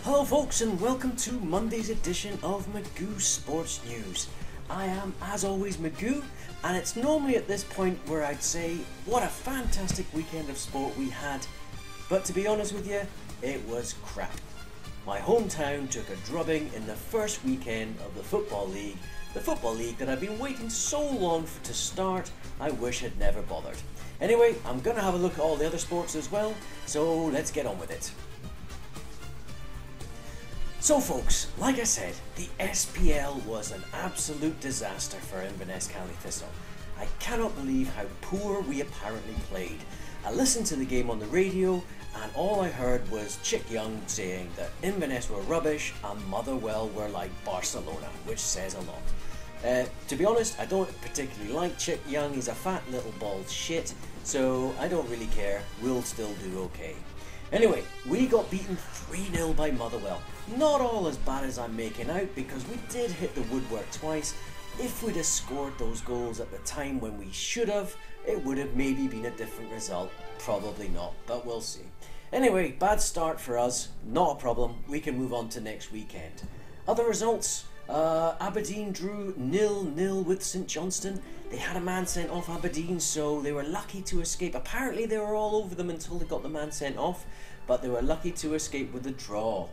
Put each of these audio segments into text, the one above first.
Hello folks and welcome to Monday's edition of Magoo Sports News. I am, as always, Magoo, and it's normally at this point where I'd say, what a fantastic weekend of sport we had, but to be honest with you, it was crap. My hometown took a drubbing in the first weekend of the Football League that I've been waiting so long for to start, I wish had never bothered. Anyway, I'm going to have a look at all the other sports as well, so let's get on with it. So folks, like I said, the SPL was an absolute disaster for Inverness County Thistle. I cannot believe how poor we apparently played. I listened to the game on the radio and all I heard was Chick Young saying that Inverness were rubbish and Motherwell were like Barcelona, which says a lot. To be honest, I don't particularly like Chick Young. He's a fat little bald shit, so I don't really care. We'll still do okay. Anyway, we got beaten 3-0 by Motherwell. Not all as bad as I'm making out, because we did hit the woodwork twice. If we'd have scored those goals at the time when we should have, it would have maybe been a different result. Probably not, but we'll see. Anyway, bad start for us. Not a problem. We can move on to next weekend. Other results. Aberdeen drew 0-0 with St Johnstone. They had a man sent off, Aberdeen, so they were lucky to escape. Apparently they were all over them until they got the man sent off, but they were lucky to escape with a draw.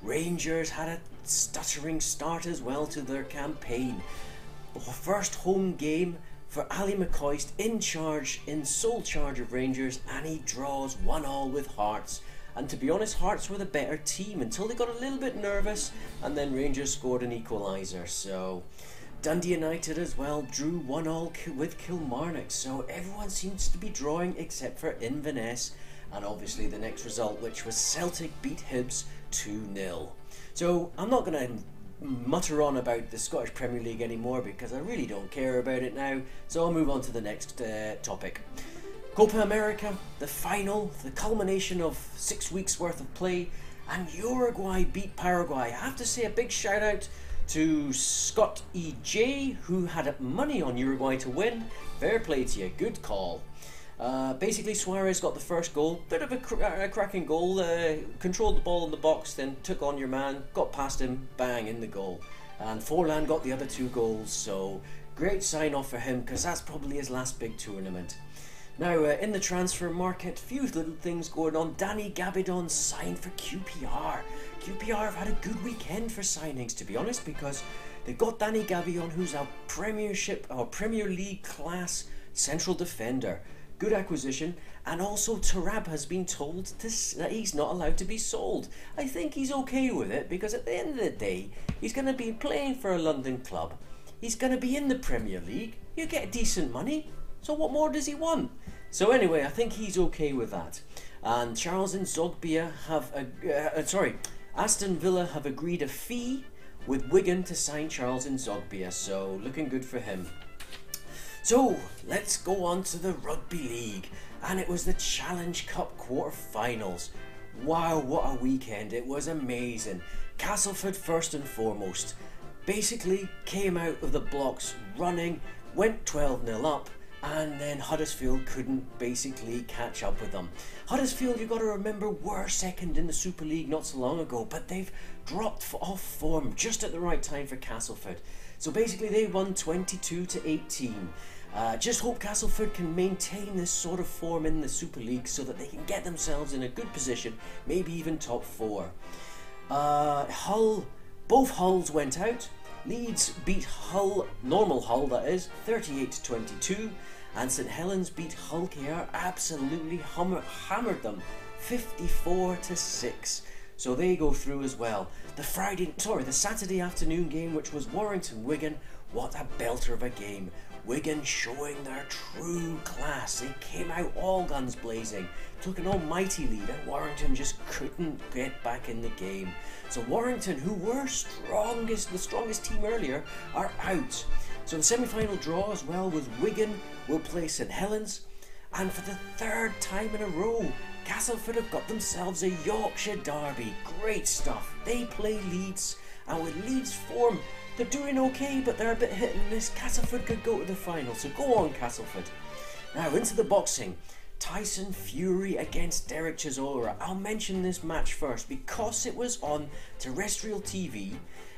Rangers had a stuttering start as well to their campaign. First home game for Ali McCoist in sole charge of Rangers, and he draws 1-1 with Hearts. And to be honest, Hearts were the better team until they got a little bit nervous, and then Rangers scored an equaliser. So Dundee United as well drew 1-1 with Kilmarnock. So everyone seems to be drawing except for Inverness, and obviously the next result, which was Celtic beat Hibs 2-0. So I'm not going to mutter on about the Scottish Premier League anymore because I really don't care about it now. So I'll move on to the next topic. Copa America, the final, the culmination of 6 weeks worth of play, and Uruguay beat Paraguay. I have to say a big shout out to Scott E.J. who had money on Uruguay to win. Fair play to you, good call. Basically Suarez got the first goal, bit of a cracking goal, controlled the ball in the box, then took on your man, got past him, bang, in the goal. And Forlan got the other 2 goals, so great sign off for him because that's probably his last big tournament. Now, in the transfer market, few little things going on. Danny Gabidon signed for QPR. QPR have had a good weekend for signings, to be honest, because they got Danny Gabidon, who's a Premier League class central defender. Good acquisition. And also Tarab has been told that he's not allowed to be sold. I think he's okay with it, because at the end of the day, he's going to be playing for a London club. He's going to be in the Premier League. You get decent money. So what more does he want? So anyway, I think he's okay with that. And Charles and Zogbia have Aston Villa have agreed a fee with Wigan to sign Charles and Zogbia, so looking good for him. So let's go on to the Rugby League, and it was the Challenge Cup quarter-finals. Wow, what a weekend, it was amazing. Castleford first and foremost. Basically came out of the blocks running, went 12-0 up, and then Huddersfield couldn't basically catch up with them. Huddersfield, you've got to remember, were second in the Super League not so long ago, but they've dropped off form just at the right time for Castleford. So basically they won 22-18. Just hope Castleford can maintain this sort of form in the Super League so that they can get themselves in a good position, maybe even top 4. Both Hulls went out. Leeds beat Hull, normal Hull that is, 38-22, and St Helens beat Hull KR, absolutely hammered them, 54-6. So they go through as well. The Saturday afternoon game, which was Warrington-Wigan, what a belter of a game. Wigan showing their true class. They came out all guns blazing, took an almighty lead, and Warrington just couldn't get back in the game. So Warrington, who were the strongest team earlier, are out. So the semi-final draw as well with Wigan will play St Helens, and for the 3rd time in a row, Castleford have got themselves a Yorkshire derby. Great stuff. They play Leeds, and with Leeds' form, they're doing okay, but they're a bit hit and miss. Castleford could go to the final, so go on Castleford. Now into the boxing. Tyson Fury against Derek Chisora. I'll mention this match first because it was on terrestrial TV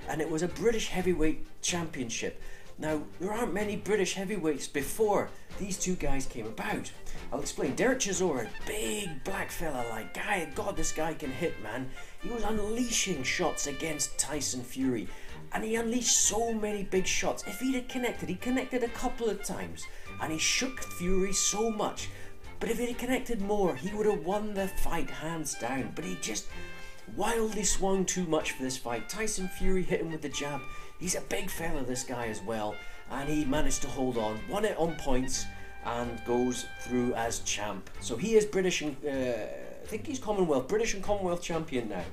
and it was a British heavyweight championship. Now, there aren't many British heavyweights before these two guys came about. I'll explain. Derek Chisora, big black fella, like, God, this guy can hit, man. He was unleashing shots against Tyson Fury, and he unleashed so many big shots. If he connected a couple of times, and he shook Fury so much. But if he had connected more, he would have won the fight hands down. But he just wildly swung too much for this fight. Tyson Fury hit him with the jab. He's a big fella, this guy, as well, and he managed to hold on, won it on points, and goes through as champ. So he is British and I think he's British and Commonwealth champion now.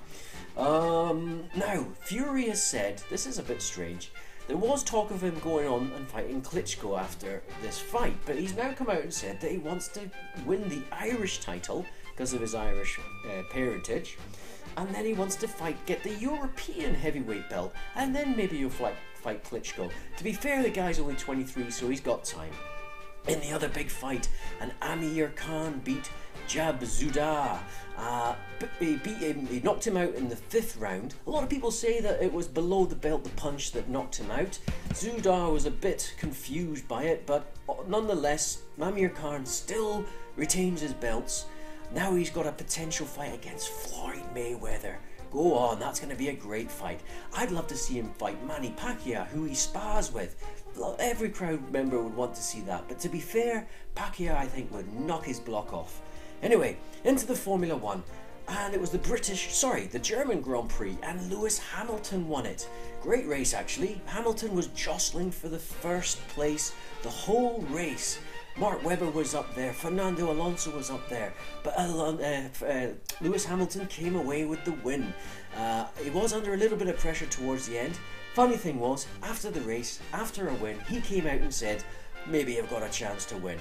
Now, Fury has said, this is a bit strange, there was talk of him going on and fighting Klitschko after this fight, but he's now come out and said that he wants to win the Irish title because of his Irish parentage, and then he wants to get the European heavyweight belt, and then maybe he'll fight Klitschko. To be fair, the guy's only 23, so he's got time. In the other big fight, an Amir Khan beat Jab Zuda. He knocked him out in the 5th round. A lot of people say that it was below the belt, the punch that knocked him out. Zuda was a bit confused by it, but nonetheless, Amir Khan still retains his belts. Now he's got a potential fight against Floyd Mayweather. Go on, that's going to be a great fight. I'd love to see him fight Manny Pacquiao, who he spars with. Every crowd member would want to see that, but to be fair, Pacquiao, I think, would knock his block off. Anyway, into the Formula 1, and it was the German Grand Prix, and Lewis Hamilton won it. Great race, actually. Hamilton was jostling for the first place the whole race. Mark Webber was up there, Fernando Alonso was up there, but Lewis Hamilton came away with the win. He was under a little bit of pressure towards the end. Funny thing was, after the race, after a win, he came out and said, maybe I've got a chance to win.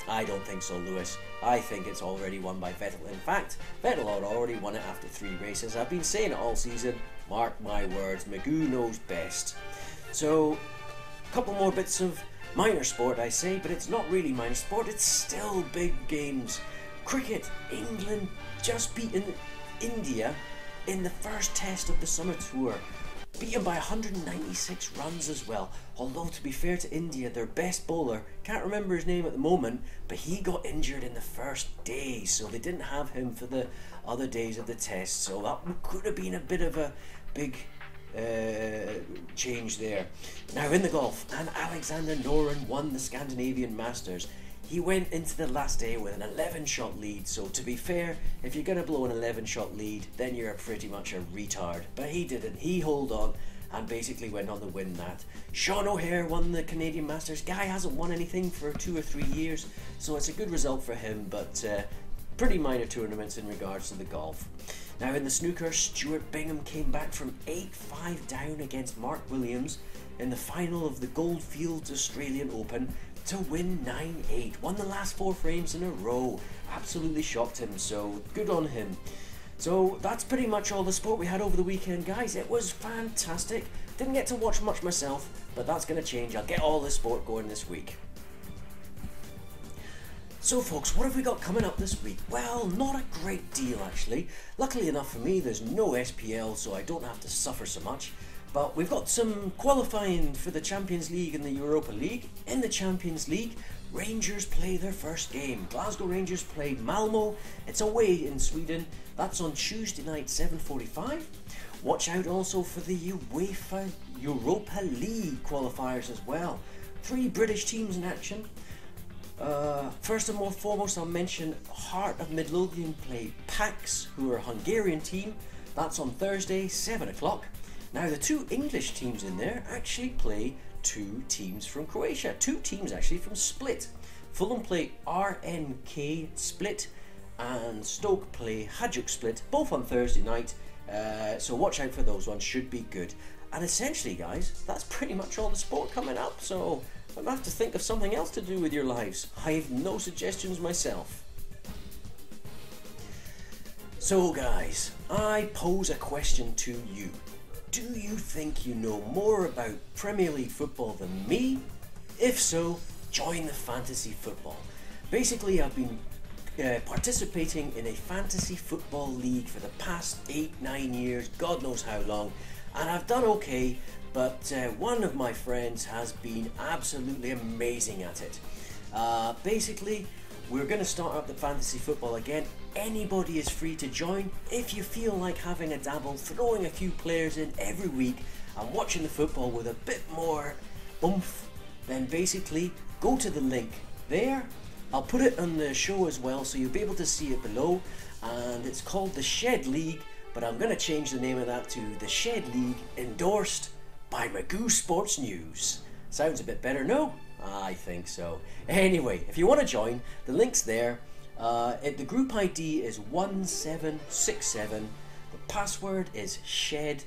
I don't think so, Lewis. I think it's already won by Vettel. In fact, Vettel had already won it after 3 races. I've been saying it all season. Mark my words, Magoo knows best. So, a couple more bits of minor sport, I say, but it's not really minor sport, it's still big games. Cricket, England just beaten India in the first test of the summer tour. Beaten by 196 runs as well. Although, to be fair to India, their best bowler, can't remember his name at the moment, but he got injured in the first day, so they didn't have him for the other days of the test. So that could have been a bit of a big change there. Now in the golf, and Alexander Noren won the Scandinavian Masters. He went into the last day with an 11-shot lead, so to be fair, if you're going to blow an 11-shot lead, then you're pretty much a retard. But he didn't. He held on and basically went on to win that. Sean O'Hare won the Canadian Masters. Guy hasn't won anything for 2 or 3 years, so it's a good result for him, but pretty minor tournaments in regards to the golf. Now in the snooker, Stuart Bingham came back from 8-5 down against Mark Williams in the final of the Goldfields Australian Open to win 9-8. Won the last 4 frames in a row. Absolutely shocked him, so good on him. So that's pretty much all the sport we had over the weekend, guys. It was fantastic. Didn't get to watch much myself, but that's going to change. I'll get all the sport going this week. So folks, what have we got coming up this week? Well, not a great deal actually. Luckily enough for me, there's no SPL, so I don't have to suffer so much. But we've got some qualifying for the Champions League and the Europa League. In the Champions League, Rangers play their first game. Glasgow Rangers play Malmo. It's away in Sweden. That's on Tuesday night, 7:45. Watch out also for the UEFA Europa League qualifiers as well. 3 British teams in action. First and foremost, I'll mention Heart of Midlothian play PAX, who are a Hungarian team. That's on Thursday, 7 o'clock. Now, the 2 English teams in there actually play 2 teams from Croatia. 2 teams actually from Split. Fulham play RNK Split and Stoke play Hajduk Split, both on Thursday night. So watch out for those ones, should be good. And essentially, guys, that's pretty much all the sport coming up. So I'm going to have to think of something else to do with your lives. I have no suggestions myself. So guys, I pose a question to you. Do you think you know more about Premier League football than me? If so, join the fantasy football. Basically, I've been participating in a fantasy football league for the past 8-9 years, God knows how long, and I've done okay, but one of my friends has been absolutely amazing at it. Basically, we're going to start up the fantasy football again. Anybody is free to join. If you feel like having a dabble, throwing a few players in every week and watching the football with a bit more oomph, then basically go to the link there. I'll put it on the show as well, so you'll be able to see it below, and it's called the Shed League, but I'm going to change the name of that to the Shed League, endorsed by Magoo Sports News. Sounds a bit better, no? I think so. Anyway, if you want to join, the link's there. The group ID is 1767. The password is it's SHED.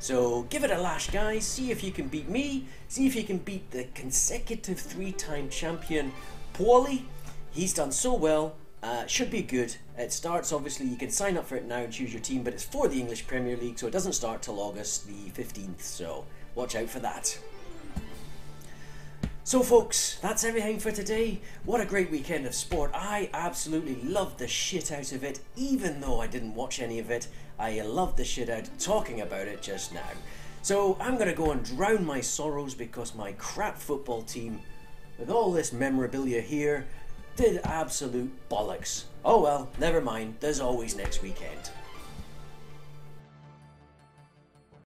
So give it a lash, guys. See if you can beat me. See if you can beat the consecutive 3-time champion, Paulie. He's done so well. Should be good. It starts, obviously, you can sign up for it now and choose your team, but it's for the English Premier League, so it doesn't start till August the 15th, so watch out for that. So folks, that's everything for today. What a great weekend of sport. I absolutely loved the shit out of it, even though I didn't watch any of it. I loved the shit out of talking about it just now. So I'm going to go and drown my sorrows because my crap football team, with all this memorabilia here, did absolute bollocks. Oh well, never mind, there's always next weekend.